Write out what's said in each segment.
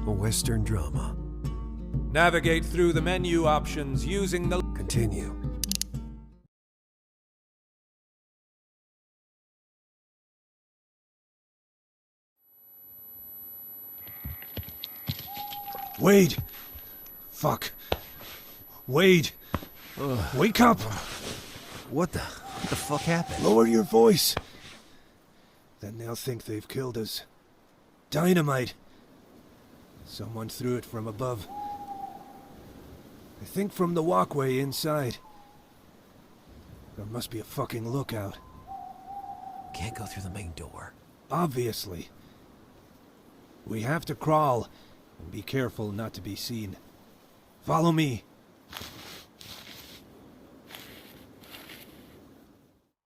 A Western drama. Navigate through the menu options using the... Continue. Wade! Fuck. Wade! Wake up! What the fuck happened? Lower your voice! Then they'll think they've killed us. Dynamite! Someone threw it from above. I think from the walkway inside. There must be a fucking lookout. Can't go through the main door. Obviously. We have to crawl, and be careful not to be seen. Follow me.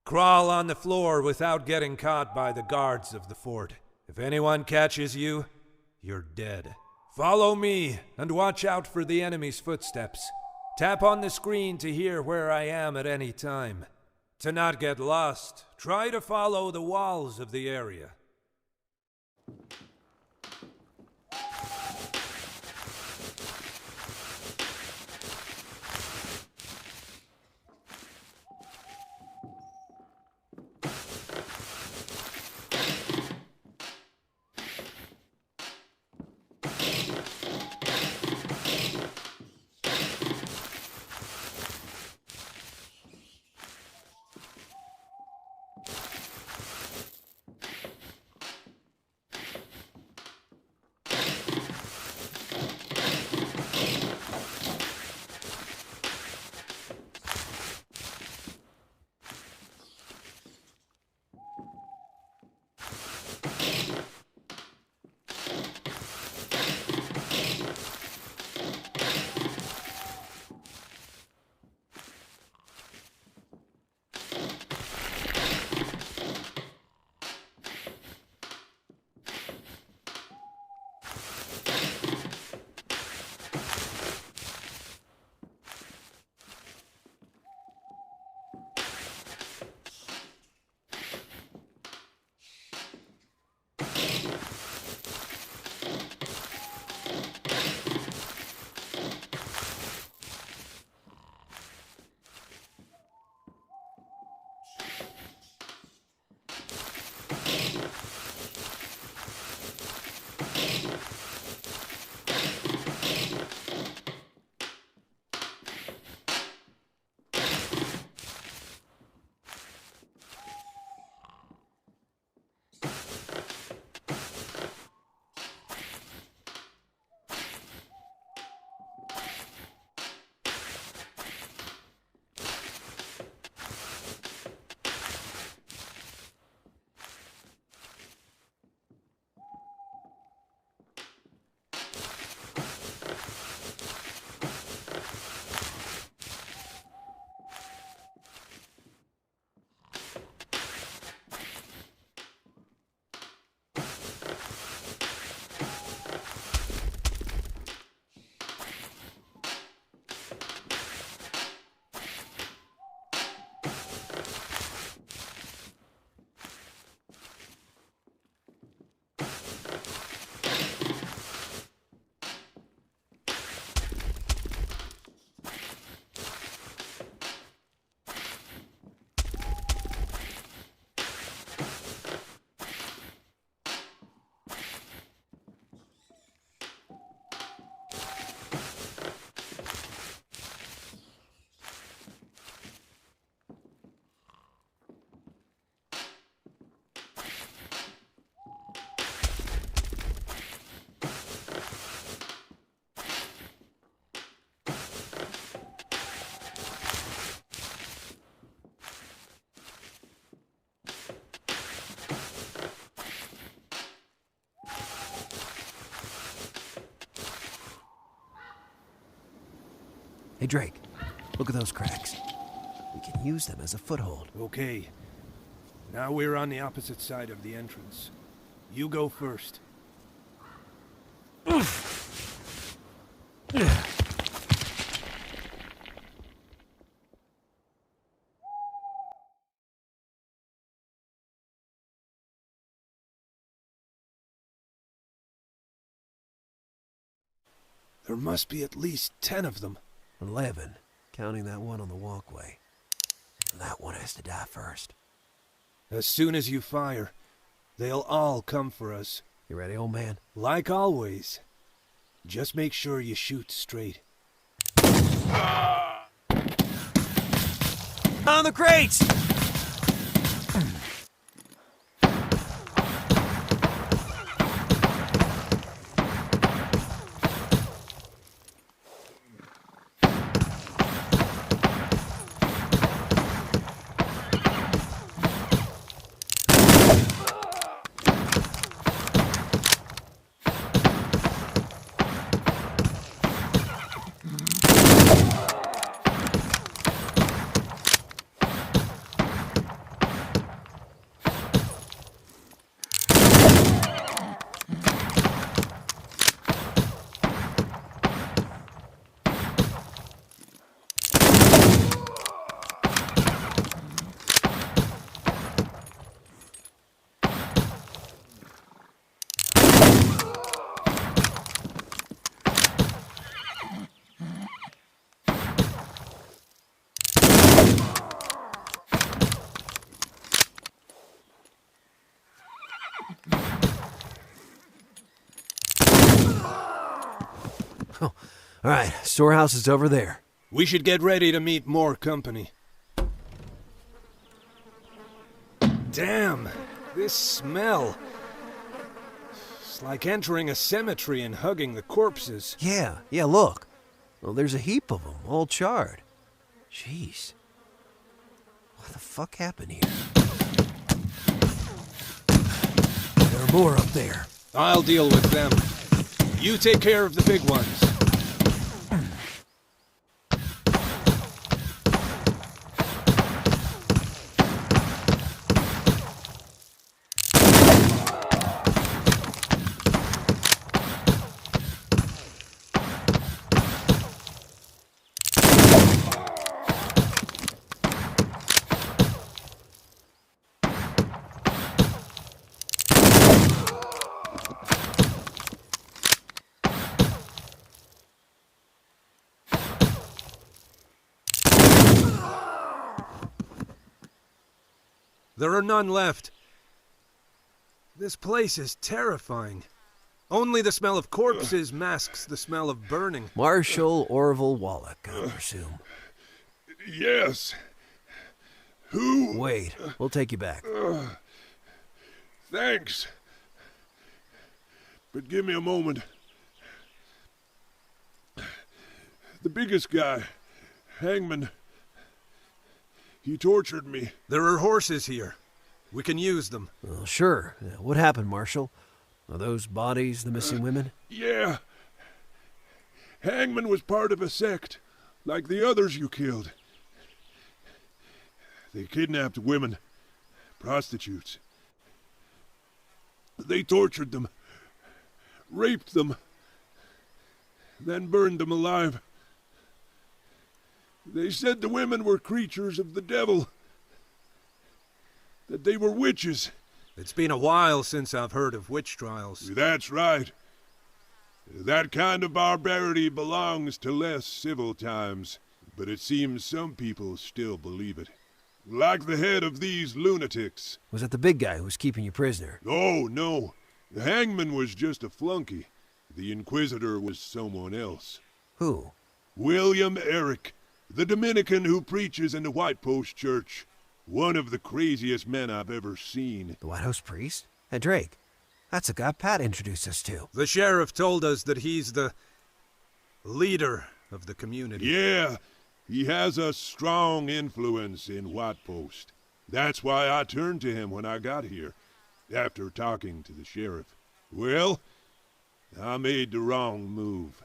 Crawl on the floor without getting caught by the guards of the fort. If anyone catches you, you're dead. Follow me, and watch out for the enemy's footsteps. Tap on the screen to hear where I am at any time. To not get lost, try to follow the walls of the area. Hey Drake, look at those cracks. We can use them as a foothold. Okay. Now we're on the opposite side of the entrance. You go first. There must be at least 10 of them. 11, counting that one on the walkway. That one has to die first. As soon as you fire, they'll all come for us. You ready, old man? Like always. Just make sure you shoot straight. On the crates! Oh, all right, storehouse is over there. We should get ready to meet more company. Damn, this smell. It's like entering a cemetery and hugging the corpses. Yeah, look. Well, there's a heap of them, all charred. Jeez. What the fuck happened here? There are more up there. I'll deal with them. You take care of the big ones. There are none left. This place is terrifying. Only the smell of corpses masks the smell of burning. Marshal Orville Wallach, I presume. Yes. Who? Wait, we'll take you back. Thanks. But give me a moment. The biggest guy, Hangman, he tortured me. There are horses here. We can use them. Well, sure. What happened, Marshal? Are those bodies the missing women? Yeah. Hangman was part of a sect, like the others you killed. They kidnapped women, prostitutes. They tortured them, raped them, then burned them alive. They said the women were creatures of the devil, that they were witches. It's been a while since I've heard of witch trials. That's right. That kind of barbarity belongs to less civil times, but it seems some people still believe it. Like the head of these lunatics. Was that the big guy who was keeping you prisoner? Oh, no. The hangman was just a flunky. The Inquisitor was someone else. Who? William Eric, the Dominican who preaches in the White Post Church. One of the craziest men I've ever seen. The White House priest? Hey, Drake. That's the guy Pat introduced us to. The sheriff told us that he's the leader of the community. Yeah, he has a strong influence in White Post. That's why I turned to him when I got here, after talking to the sheriff. Well, I made the wrong move.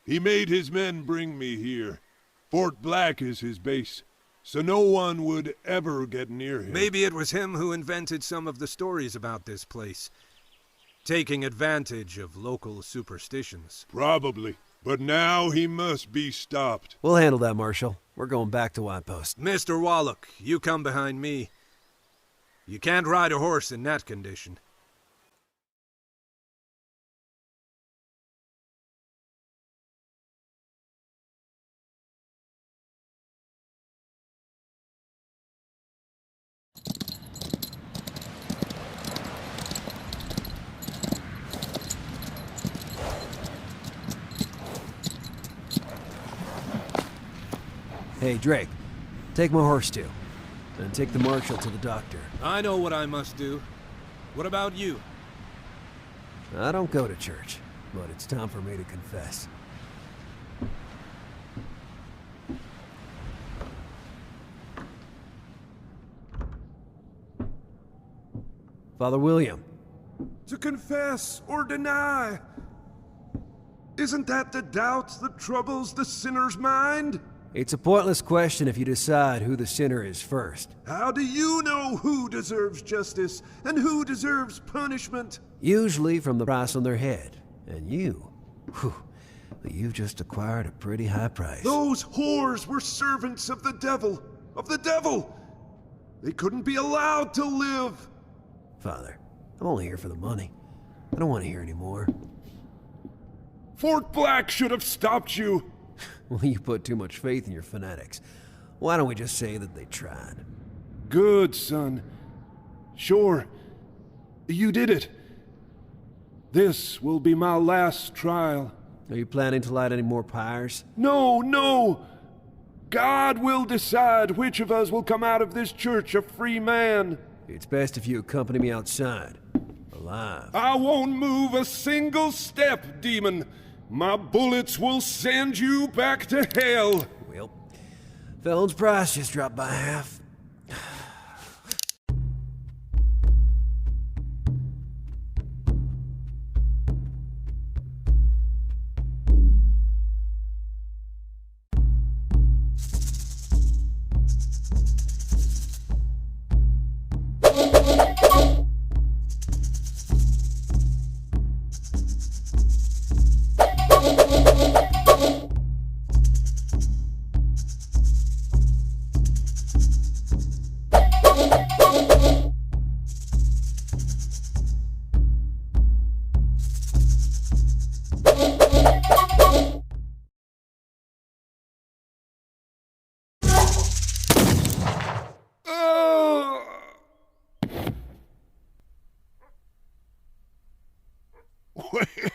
He made his men bring me here. Fort Black is his base, so no one would ever get near him. Maybe it was him who invented some of the stories about this place, taking advantage of local superstitions. Probably. But now he must be stopped. We'll handle that, Marshal. We're going back to White Post. Mr. Wallach, you come behind me. You can't ride a horse in that condition. Hey, Drake, take my horse too. And take the marshal to the doctor. I know what I must do. What about you? I don't go to church, but it's time for me to confess. Father William. To confess or deny. Isn't that the doubt that troubles the sinner's mind? It's a pointless question if you decide who the sinner is first. How do you know who deserves justice and who deserves punishment? Usually from the price on their head. And you, you've just acquired a pretty high price. Those whores were servants of the devil. Of the devil! They couldn't be allowed to live. Father, I'm only here for the money. I don't want to hear any more. Fort Black should have stopped you. Well, you put too much faith in your fanatics. Why don't we just say that they tried? Good, son. Sure. You did it. This will be my last trial. Are you planning to light any more pyres? No! God will decide which of us will come out of this church a free man. It's best if you accompany me outside. Alive. I won't move a single step, demon. My bullets will send you back to hell. Well, felon's price just dropped by half.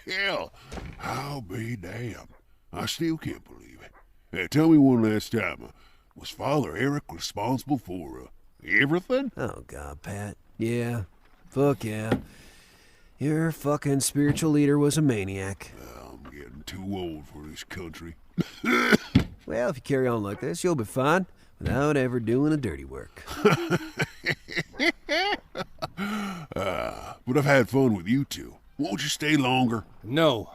Well, I'll be damned. I still can't believe it. Hey, tell me one last time, was Father Eric responsible for everything? Oh, God, Pat. Yeah. Fuck yeah. Your fucking spiritual leader was a maniac. I'm getting too old for this country. Well, if you carry on like this, you'll be fine without ever doing the dirty work. But I've had fun with you two. Won't you stay longer? No.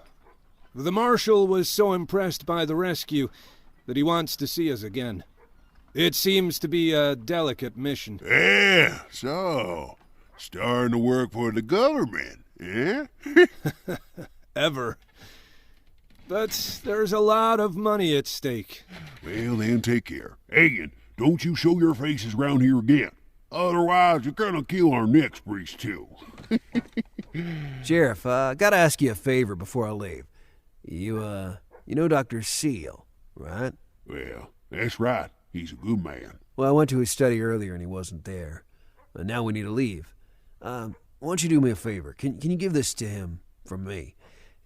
The Marshal was so impressed by the rescue that he wants to see us again. It seems to be a delicate mission. Yeah, so, starting to work for the government, eh? Ever. But there's a lot of money at stake. Well, then take care. Hagen, don't you show your faces around here again. Otherwise, you're gonna kill our next priest, too. Sheriff, I gotta ask you a favor before I leave. You know Dr. Seal, right? Well, that's right. He's a good man. Well, I went to his study earlier and he wasn't there. But now we need to leave. Why don't you do me a favor? Can you give this to him from me?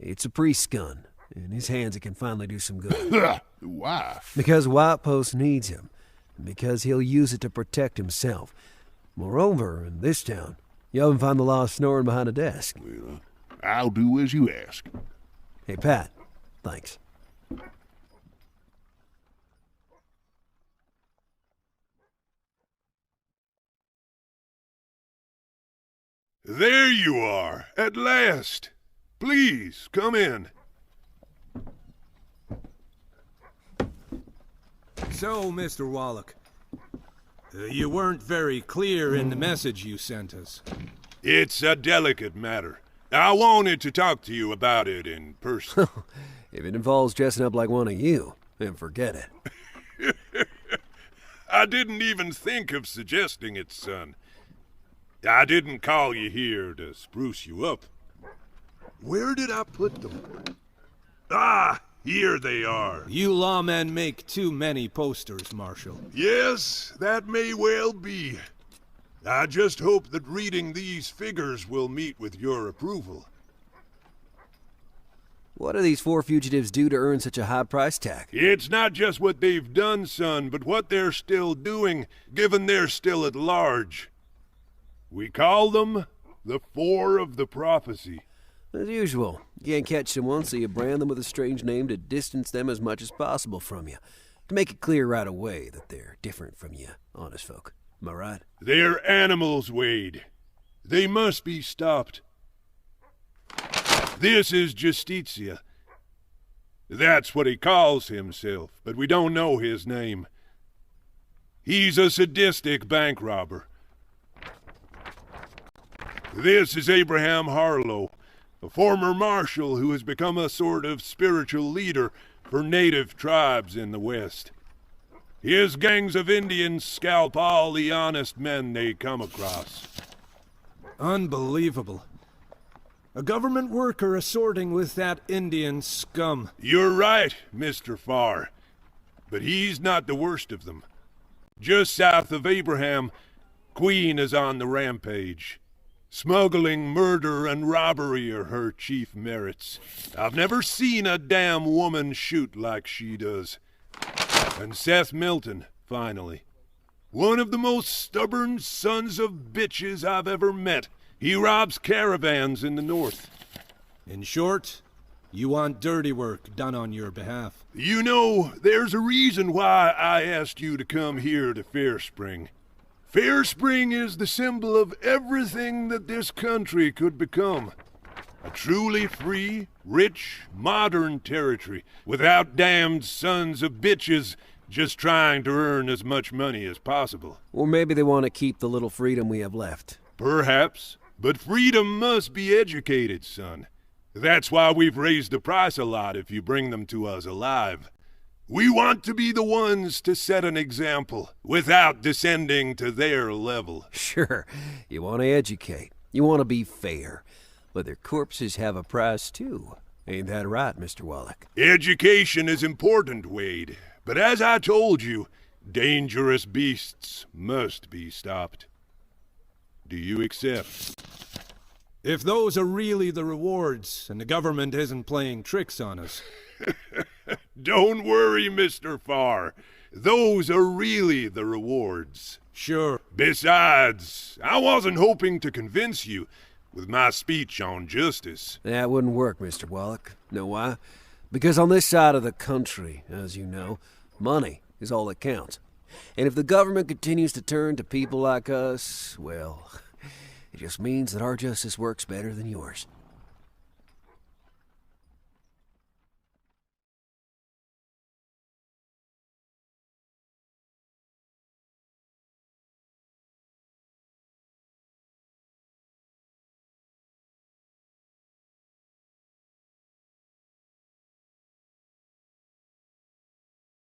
It's a priest's gun. In his hands it can finally do some good. Why? Because White Post needs him. And because he'll use it to protect himself. Moreover, in this town, you haven't found the law snoring behind a desk. Well, I'll do as you ask. Hey, Pat. Thanks. There you are, at last. Please, come in. So, Mr. Wallach, you weren't very clear in the message you sent us. It's a delicate matter. I wanted to talk to you about it in person. If it involves dressing up like one of you, then forget it. I didn't even think of suggesting it, son. I didn't call you here to spruce you up. Where did I put them? Ah, here they are. You lawmen make too many posters, Marshal. Yes, that may well be. I just hope that reading these figures will meet with your approval. What do these 4 fugitives do to earn such a high price tag? It's not just what they've done, son, but what they're still doing, given they're still at large. We call them the Four of the Prophecy. As usual, you can't catch someone, so you brand them with a strange name to distance them as much as possible from you. To make it clear right away that they're different from you, honest folk. Am I right? They're animals, Wade. They must be stopped. This is Justitia. That's what he calls himself, but we don't know his name. He's a sadistic bank robber. This is Abraham Harlow, a former marshal who has become a sort of spiritual leader for native tribes in the West. His gangs of Indians scalp all the honest men they come across. Unbelievable. A government worker assorting with that Indian scum. You're right, Mr. Farr. But he's not the worst of them. Just south of Abraham, Queen is on the rampage. Smuggling, murder, and robbery are her chief merits. I've never seen a damn woman shoot like she does. And Seth Milton, finally. One of the most stubborn sons of bitches I've ever met. He robs caravans in the north. In short, you want dirty work done on your behalf. You know, there's a reason why I asked you to come here to Fairspring. Fairspring is the symbol of everything that this country could become. A truly free, rich, modern territory, without damned sons of bitches just trying to earn as much money as possible. Or maybe they want to keep the little freedom we have left. Perhaps, but freedom must be educated, son. That's why we've raised the price a lot if you bring them to us alive. We want to be the ones to set an example, without descending to their level. Sure, you want to educate. You want to be fair. But their corpses have a price, too. Ain't that right, Mr. Wallach? Education is important, Wade. But as I told you, dangerous beasts must be stopped. Do you accept? If those are really the rewards, and the government isn't playing tricks on us. Don't worry, Mr. Farr. Those are really the rewards. Sure. Besides, I wasn't hoping to convince you with my speech on justice. That wouldn't work, Mr. Wallach. Know why? Because on this side of the country, as you know, money is all that counts. And if the government continues to turn to people like us, well, it just means that our justice works better than yours.